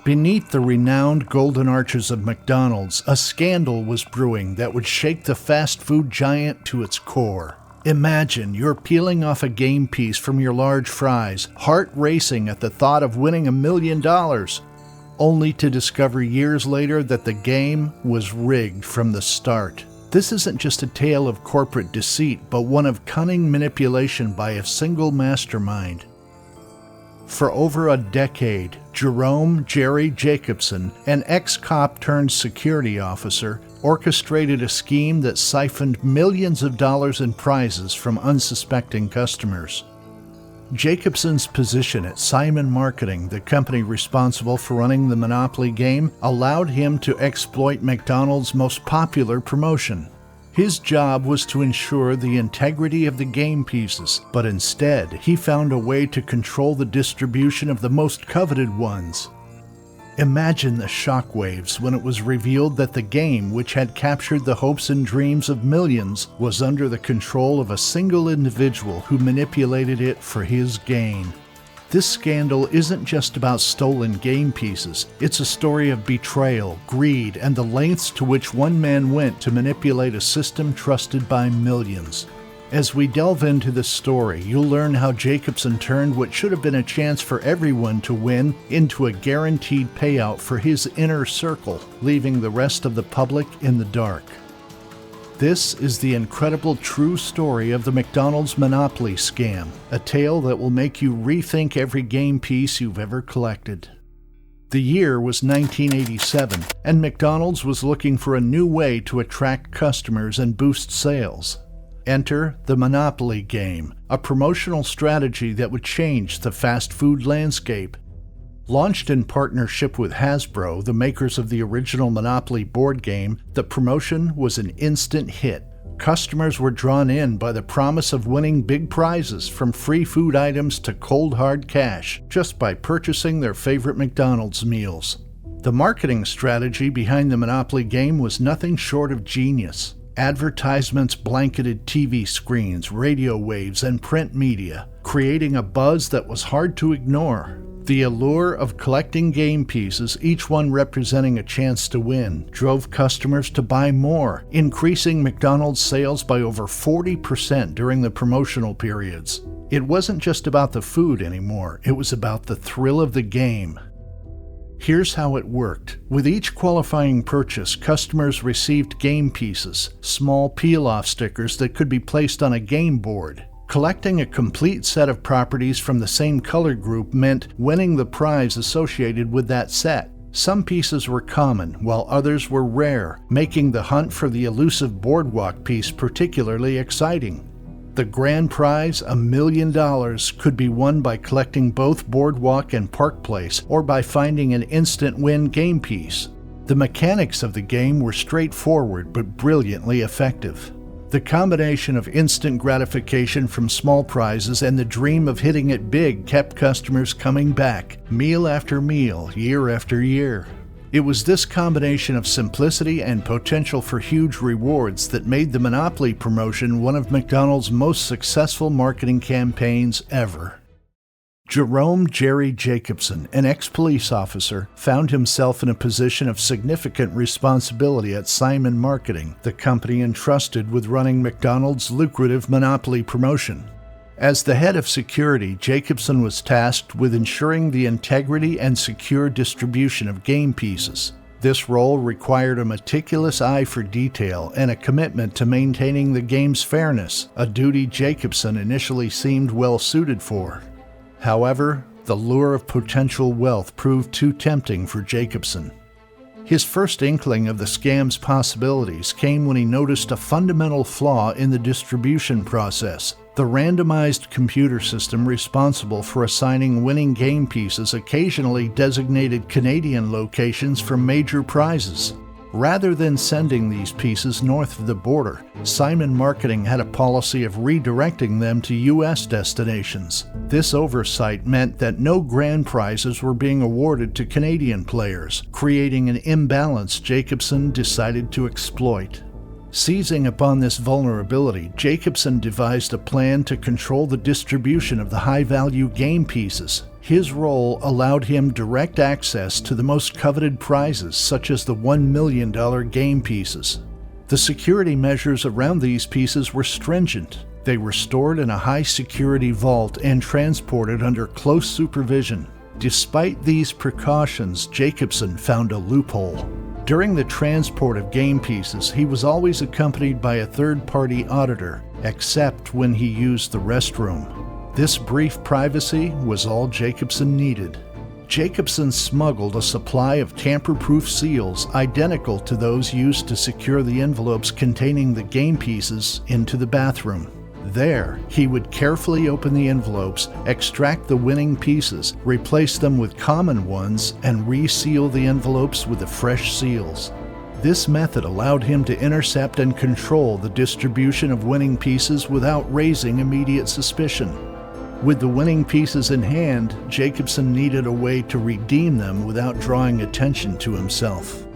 Beneath the renowned golden arches of McDonald's, a scandal was brewing that would shake the fast food giant to its core. Imagine you're peeling off a game piece from your large fries, heart racing at the thought of winning $1 million, only to discover years later that the game was rigged from the start. This isn't just a tale of corporate deceit, but one of cunning manipulation by a single mastermind. For over a decade, Jerome Jerry Jacobson, an ex-cop turned security officer, orchestrated a scheme that siphoned millions of dollars in prizes from unsuspecting customers. Jacobson's position at Simon Marketing, the company responsible for running the Monopoly game, allowed him to exploit McDonald's most popular promotion. His job was to ensure the integrity of the game pieces, but instead he found a way to control the distribution of the most coveted ones. Imagine the shockwaves when it was revealed that the game, which had captured the hopes and dreams of millions, was under the control of a single individual who manipulated it for his gain. This scandal isn't just about stolen game pieces. It's a story of betrayal, greed, and the lengths to which one man went to manipulate a system trusted by millions. As we delve into this story, you'll learn how Jacobson turned what should have been a chance for everyone to win into a guaranteed payout for his inner circle, leaving the rest of the public in the dark. This is the incredible true story of the McDonald's Monopoly Scam, a tale that will make you rethink every game piece you've ever collected. The year was 1987, and McDonald's was looking for a new way to attract customers and boost sales. Enter the Monopoly game, a promotional strategy that would change the fast food landscape. Launched in partnership with Hasbro, the makers of the original Monopoly board game, the promotion was an instant hit. Customers were drawn in by the promise of winning big prizes, from free food items to cold hard cash, just by purchasing their favorite McDonald's meals. The marketing strategy behind the Monopoly game was nothing short of genius. Advertisements blanketed TV screens, radio waves, and print media, creating a buzz that was hard to ignore. The allure of collecting game pieces, each one representing a chance to win, drove customers to buy more, increasing McDonald's sales by over 40% during the promotional periods. It wasn't just about the food anymore, it was about the thrill of the game. Here's how it worked. With each qualifying purchase, customers received game pieces, small peel-off stickers that could be placed on a game board. Collecting a complete set of properties from the same color group meant winning the prize associated with that set. Some pieces were common, while others were rare, making the hunt for the elusive boardwalk piece particularly exciting. The grand prize, $1 million, could be won by collecting both Boardwalk and Park Place, or by finding an instant win game piece. The mechanics of the game were straightforward but brilliantly effective. The combination of instant gratification from small prizes and the dream of hitting it big kept customers coming back, meal after meal, year after year. It was this combination of simplicity and potential for huge rewards that made the Monopoly promotion one of McDonald's most successful marketing campaigns ever. Jerome Jerry Jacobson, an ex-police officer, found himself in a position of significant responsibility at Simon Marketing, the company entrusted with running McDonald's lucrative Monopoly promotion. As the head of security, Jacobson was tasked with ensuring the integrity and secure distribution of game pieces. This role required a meticulous eye for detail and a commitment to maintaining the game's fairness, a duty Jacobson initially seemed well suited for. However, the lure of potential wealth proved too tempting for Jacobson. His first inkling of the scam's possibilities came when he noticed a fundamental flaw in the distribution process. The randomized computer system responsible for assigning winning game pieces occasionally designated Canadian locations for major prizes. Rather than sending these pieces north of the border, Simon Marketing had a policy of redirecting them to U.S. destinations. This oversight meant that no grand prizes were being awarded to Canadian players, creating an imbalance Jacobson decided to exploit. Seizing upon this vulnerability, Jacobson devised a plan to control the distribution of the high-value game pieces. His role allowed him direct access to the most coveted prizes, such as the $1 million game pieces. The security measures around these pieces were stringent. They were stored in a high-security vault and transported under close supervision. Despite these precautions, Jacobson found a loophole. During the transport of game pieces, he was always accompanied by a third-party auditor, except when he used the restroom. This brief privacy was all Jacobson needed. Jacobson smuggled a supply of tamper-proof seals identical to those used to secure the envelopes containing the game pieces into the bathroom. There, he would carefully open the envelopes, extract the winning pieces, replace them with common ones, and reseal the envelopes with the fresh seals. This method allowed him to intercept and control the distribution of winning pieces without raising immediate suspicion. With the winning pieces in hand, Jacobson needed a way to redeem them without drawing attention to himself.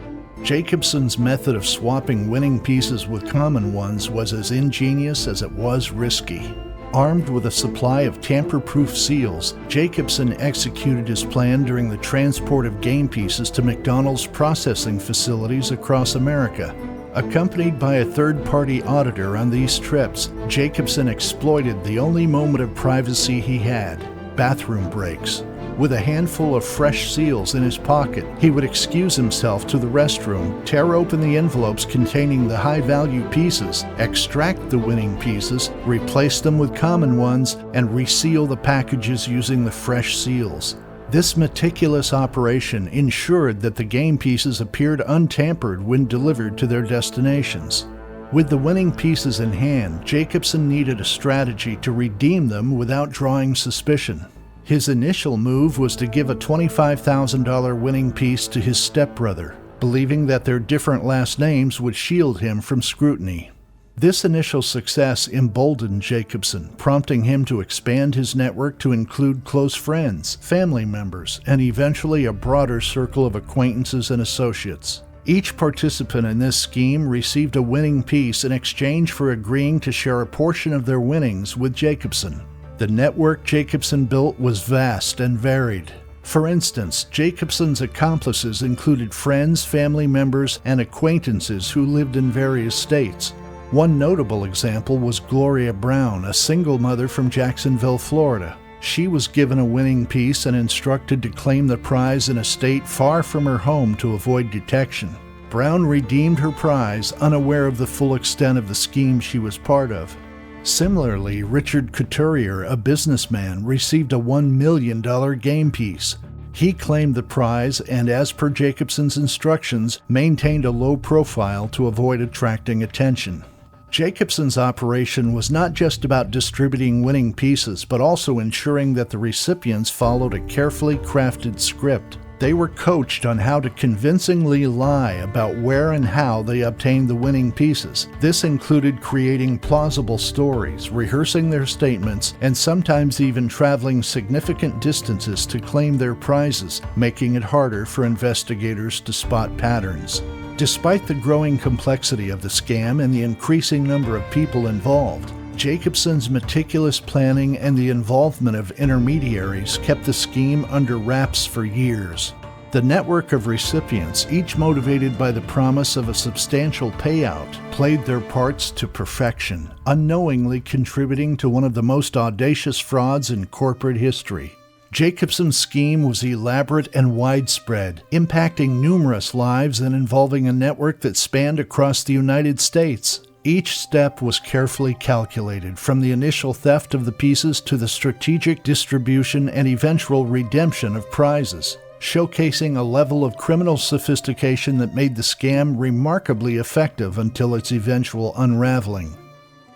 Jacobson's method of swapping winning pieces with common ones was as ingenious as it was risky. Armed with a supply of tamper-proof seals, Jacobson executed his plan during the transport of game pieces to McDonald's processing facilities across America. Accompanied by a third-party auditor on these trips, Jacobson exploited the only moment of privacy he had: bathroom breaks. With a handful of fresh seals in his pocket, he would excuse himself to the restroom, tear open the envelopes containing the high-value pieces, extract the winning pieces, replace them with common ones, and reseal the packages using the fresh seals. This meticulous operation ensured that the game pieces appeared untampered when delivered to their destinations. With the winning pieces in hand, Jacobson needed a strategy to redeem them without drawing suspicion. His initial move was to give a $25,000 winning piece to his stepbrother, believing that their different last names would shield him from scrutiny. This initial success emboldened Jacobson, prompting him to expand his network to include close friends, family members, and eventually a broader circle of acquaintances and associates. Each participant in this scheme received a winning piece in exchange for agreeing to share a portion of their winnings with Jacobson. The network Jacobson built was vast and varied. For instance, Jacobson's accomplices included friends, family members, and acquaintances who lived in various states. One notable example was Gloria Brown, a single mother from Jacksonville, Florida. She was given a winning piece and instructed to claim the prize in a state far from her home to avoid detection. Brown redeemed her prize, unaware of the full extent of the scheme she was part of. Similarly, Richard Couturier, a businessman, received a $1 million game piece. He claimed the prize and, as per Jacobson's instructions, maintained a low profile to avoid attracting attention. Jacobson's operation was not just about distributing winning pieces, but also ensuring that the recipients followed a carefully crafted script. They were coached on how to convincingly lie about where and how they obtained the winning pieces. This included creating plausible stories, rehearsing their statements, and sometimes even traveling significant distances to claim their prizes, making it harder for investigators to spot patterns. Despite the growing complexity of the scam and the increasing number of people involved, Jacobson's meticulous planning and the involvement of intermediaries kept the scheme under wraps for years. The network of recipients, each motivated by the promise of a substantial payout, played their parts to perfection, unknowingly contributing to one of the most audacious frauds in corporate history. Jacobson's scheme was elaborate and widespread, impacting numerous lives and involving a network that spanned across the United States. Each step was carefully calculated, from the initial theft of the pieces to the strategic distribution and eventual redemption of prizes, showcasing a level of criminal sophistication that made the scam remarkably effective until its eventual unraveling.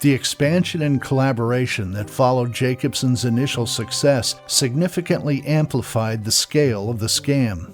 The expansion and collaboration that followed Jacobson's initial success significantly amplified the scale of the scam.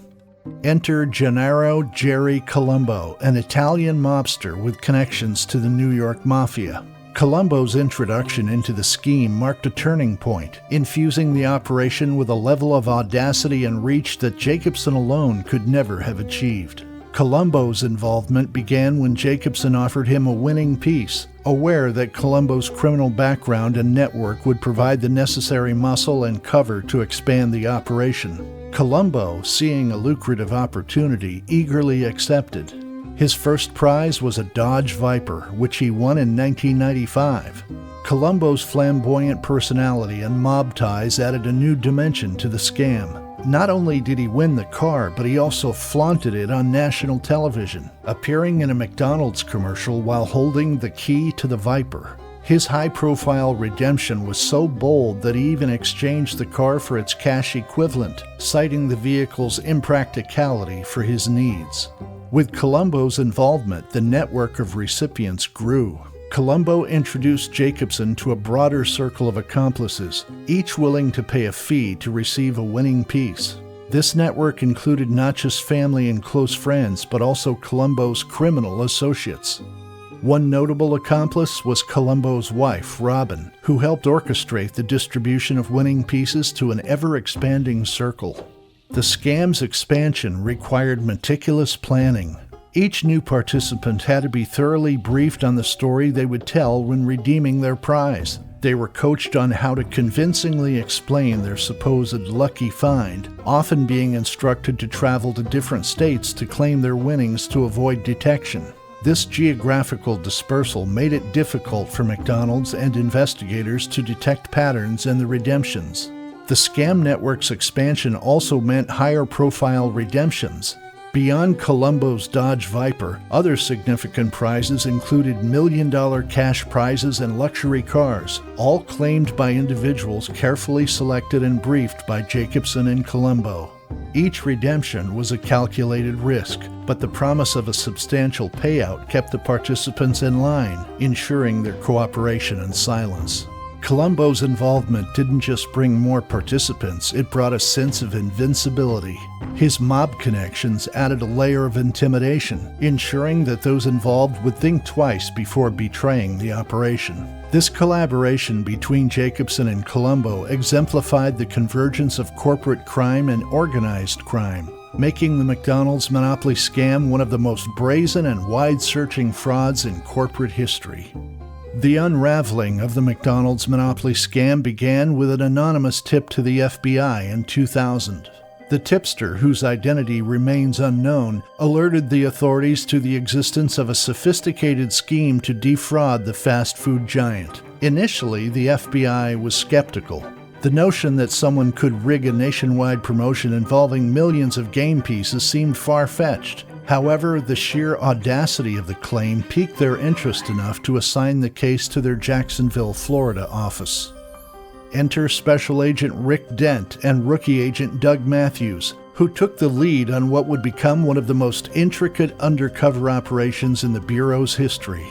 Enter Gennaro Jerry Colombo, an Italian mobster with connections to the New York Mafia. Colombo's introduction into the scheme marked a turning point, infusing the operation with a level of audacity and reach that Jacobson alone could never have achieved. Colombo's involvement began when Jacobson offered him a winning piece, aware that Colombo's criminal background and network would provide the necessary muscle and cover to expand the operation. Colombo, seeing a lucrative opportunity, eagerly accepted. His first prize was a Dodge Viper, which he won in 1995. Colombo's flamboyant personality and mob ties added a new dimension to the scam. Not only did he win the car, but he also flaunted it on national television, appearing in a McDonald's commercial while holding the key to the Viper. His high-profile redemption was so bold that he even exchanged the car for its cash equivalent, citing the vehicle's impracticality for his needs. With Colombo's involvement, the network of recipients grew. Colombo introduced Jacobson to a broader circle of accomplices, each willing to pay a fee to receive a winning piece. This network included not just family and close friends, but also Colombo's criminal associates. One notable accomplice was Colombo's wife, Robin, who helped orchestrate the distribution of winning pieces to an ever-expanding circle. The scam's expansion required meticulous planning. Each new participant had to be thoroughly briefed on the story they would tell when redeeming their prize. They were coached on how to convincingly explain their supposed lucky find, often being instructed to travel to different states to claim their winnings to avoid detection. This geographical dispersal made it difficult for McDonald's and investigators to detect patterns in the redemptions. The scam network's expansion also meant higher-profile redemptions. Beyond Colombo's Dodge Viper, other significant prizes included million-dollar cash prizes and luxury cars, all claimed by individuals carefully selected and briefed by Jacobson and Colombo. Each redemption was a calculated risk, but the promise of a substantial payout kept the participants in line, ensuring their cooperation and silence. Colombo's involvement didn't just bring more participants, it brought a sense of invincibility. His mob connections added a layer of intimidation, ensuring that those involved would think twice before betraying the operation. This collaboration between Jacobson and Colombo exemplified the convergence of corporate crime and organized crime, making the McDonald's Monopoly Scam one of the most brazen and wide-searching frauds in corporate history. The unraveling of the McDonald's Monopoly Scam began with an anonymous tip to the FBI in 2000. The tipster, whose identity remains unknown, alerted the authorities to the existence of a sophisticated scheme to defraud the fast food giant. Initially, the FBI was skeptical. The notion that someone could rig a nationwide promotion involving millions of game pieces seemed far-fetched. However, the sheer audacity of the claim piqued their interest enough to assign the case to their Jacksonville, Florida office. Enter Special Agent Rick Dent and Rookie Agent Doug Matthews, who took the lead on what would become one of the most intricate undercover operations in the Bureau's history.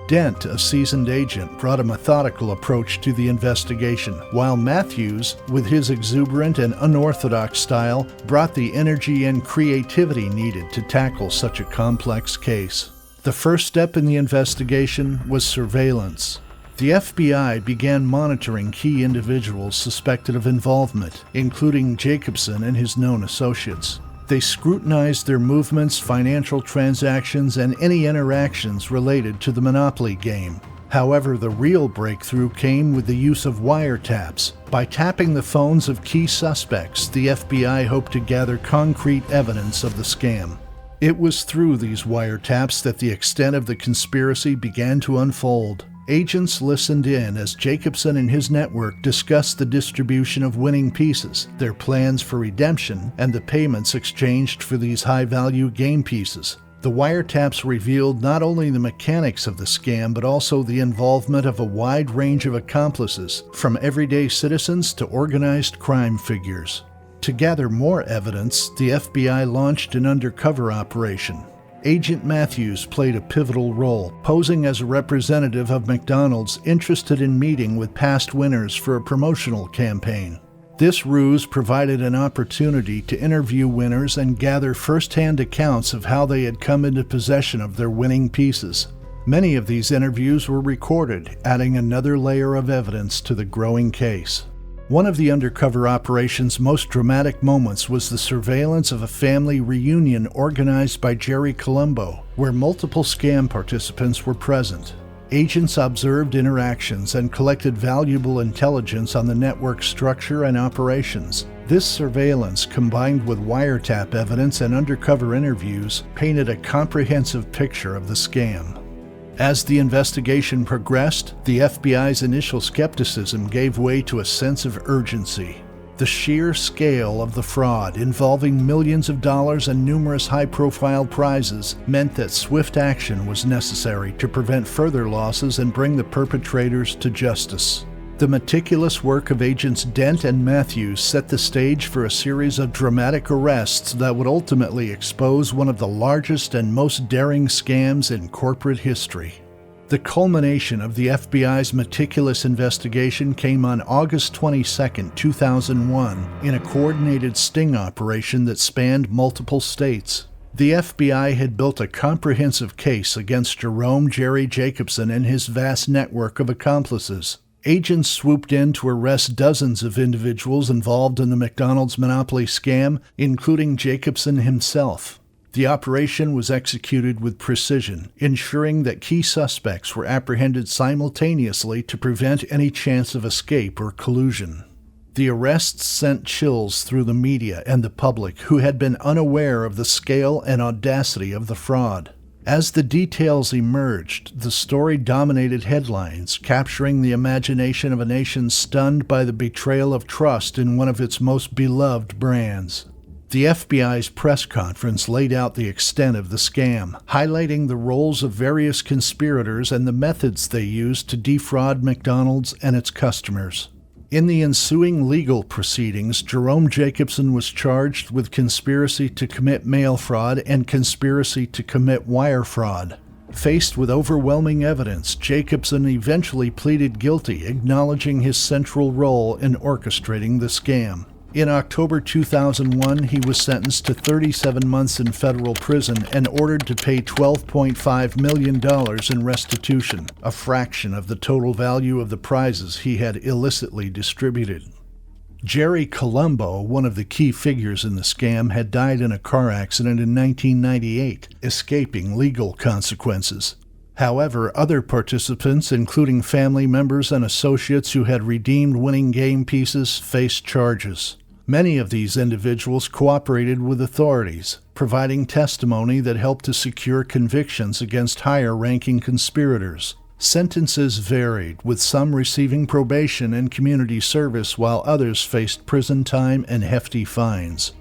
Dent, a seasoned agent, brought a methodical approach to the investigation, while Matthews, with his exuberant and unorthodox style, brought the energy and creativity needed to tackle such a complex case. The first step in the investigation was surveillance. The FBI began monitoring key individuals suspected of involvement, including Jacobson and his known associates. They scrutinized their movements, financial transactions, and any interactions related to the Monopoly game. However, the real breakthrough came with the use of wiretaps. By tapping the phones of key suspects, the FBI hoped to gather concrete evidence of the scam. It was through these wiretaps that the extent of the conspiracy began to unfold. Agents listened in as Jacobson and his network discussed the distribution of winning pieces, their plans for redemption, and the payments exchanged for these high-value game pieces. The wiretaps revealed not only the mechanics of the scam, but also the involvement of a wide range of accomplices, from everyday citizens to organized crime figures. To gather more evidence, the FBI launched an undercover operation. Agent Matthews played a pivotal role, posing as a representative of McDonald's interested in meeting with past winners for a promotional campaign. This ruse provided an opportunity to interview winners and gather first-hand accounts of how they had come into possession of their winning pieces. Many of these interviews were recorded, adding another layer of evidence to the growing case. One of the undercover operation's most dramatic moments was the surveillance of a family reunion organized by Jerry Colombo, where multiple scam participants were present. Agents observed interactions and collected valuable intelligence on the network's structure and operations. This surveillance, combined with wiretap evidence and undercover interviews, painted a comprehensive picture of the scam. As the investigation progressed, the FBI's initial skepticism gave way to a sense of urgency. The sheer scale of the fraud, involving millions of dollars and numerous high-profile prizes, meant that swift action was necessary to prevent further losses and bring the perpetrators to justice. The meticulous work of Agents Dent and Matthews set the stage for a series of dramatic arrests that would ultimately expose one of the largest and most daring scams in corporate history. The culmination of the FBI's meticulous investigation came on August 22, 2001, in a coordinated sting operation that spanned multiple states. The FBI had built a comprehensive case against Jerome Jacobson and his vast network of accomplices. Agents swooped in to arrest dozens of individuals involved in the McDonald's Monopoly Scam, including Jacobson himself. The operation was executed with precision, ensuring that key suspects were apprehended simultaneously to prevent any chance of escape or collusion. The arrests sent chills through the media and the public, who had been unaware of the scale and audacity of the fraud. As the details emerged, the story dominated headlines, capturing the imagination of a nation stunned by the betrayal of trust in one of its most beloved brands. The FBI's press conference laid out the extent of the scam, highlighting the roles of various conspirators and the methods they used to defraud McDonald's and its customers. In the ensuing legal proceedings, Jerome Jacobson was charged with conspiracy to commit mail fraud and conspiracy to commit wire fraud. Faced with overwhelming evidence, Jacobson eventually pleaded guilty, acknowledging his central role in orchestrating the scam. In October 2001, he was sentenced to 37 months in federal prison and ordered to pay $12.5 million in restitution, a fraction of the total value of the prizes he had illicitly distributed. Jerry Colombo, one of the key figures in the scam, had died in a car accident in 1998, escaping legal consequences. However, other participants, including family members and associates who had redeemed winning game pieces, faced charges. Many of these individuals cooperated with authorities, providing testimony that helped to secure convictions against higher-ranking conspirators. Sentences varied, with some receiving probation and community service while others faced prison time and hefty fines.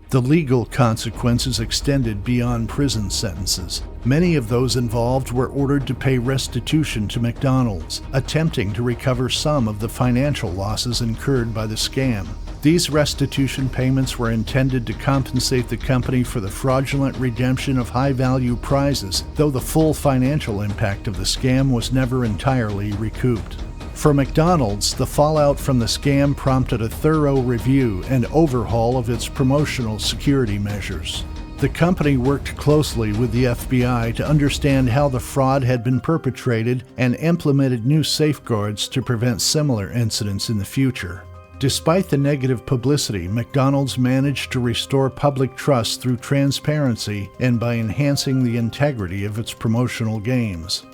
The legal consequences extended beyond prison sentences. Many of those involved were ordered to pay restitution to McDonald's, attempting to recover some of the financial losses incurred by the scam. These restitution payments were intended to compensate the company for the fraudulent redemption of high-value prizes, though the full financial impact of the scam was never entirely recouped. For McDonald's, the fallout from the scam prompted a thorough review and overhaul of its promotional security measures. The company worked closely with the FBI to understand how the fraud had been perpetrated and implemented new safeguards to prevent similar incidents in the future. Despite the negative publicity, McDonald's managed to restore public trust through transparency and by enhancing the integrity of its promotional games.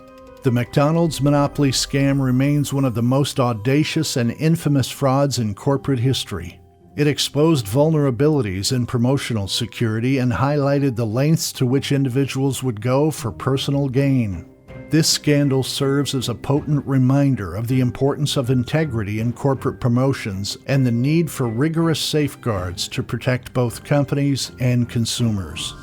The McDonald's Monopoly Scam remains one of the most audacious and infamous frauds in corporate history. It exposed vulnerabilities in promotional security and highlighted the lengths to which individuals would go for personal gain. This scandal serves as a potent reminder of the importance of integrity in corporate promotions and the need for rigorous safeguards to protect both companies and consumers.